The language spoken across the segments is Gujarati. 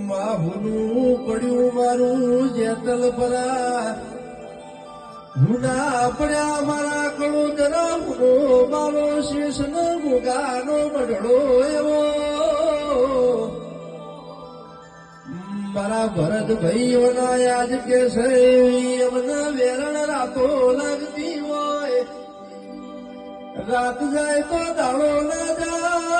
માહુનું પડ્યું મારું જેતલ પરા હુના પડ્યા મારા કળોદરા હુનો મારો શેષન ગુગાનો બઢડો એવો મારા ભરત ભાઈઓના યાદ કે છે એમને વેરણ રાતો લાગતી હોય રાત જાય તો દાડો ના જાય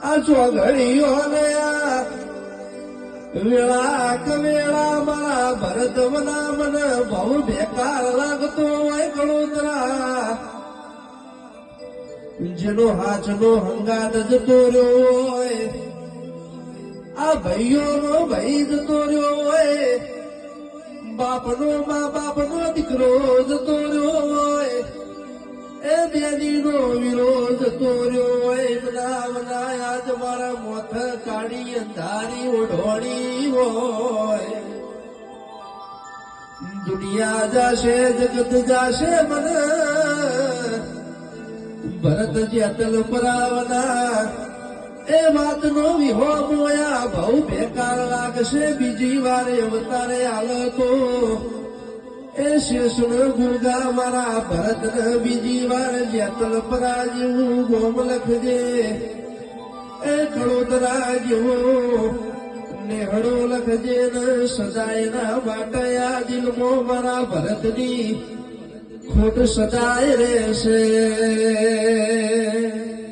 આ ચોઘડીઓ ને વેળા કવેળા મારા ભરત મના મને બહુ બેકાર લાગતો હોય કળોતરા જેનો હાચનો હંગાત જતો રહ્યો હોય આ ભાઈઓનો ભાઈ જતો રહ્યો હોય બાપનો મા બાપનો દીકરો જતો રહ્યો હોય એ બેદીનો વિરોધ જતો રહ્યો હોય બધા આજ મારા મોથ કાઢી અંધારી ઓઢોણી હોય દુનિયા જાશે જગત જાશે મને ભરત જેતલ પરાવના એ વાતનો વિહો મોયા બહુ બેકાર લાગશે બીજી વાર અવતારે હાલતો એ શેષણ ગુગા મારા ભરતને બીજી વાર જેતલ પરા જેવું ગોમ લખજે એ કળોદરા જેવો નેહડો લખજે ને સજાય ના માટે આ દિલમાં મારા ભરતની ખોટ સજાય રહેશે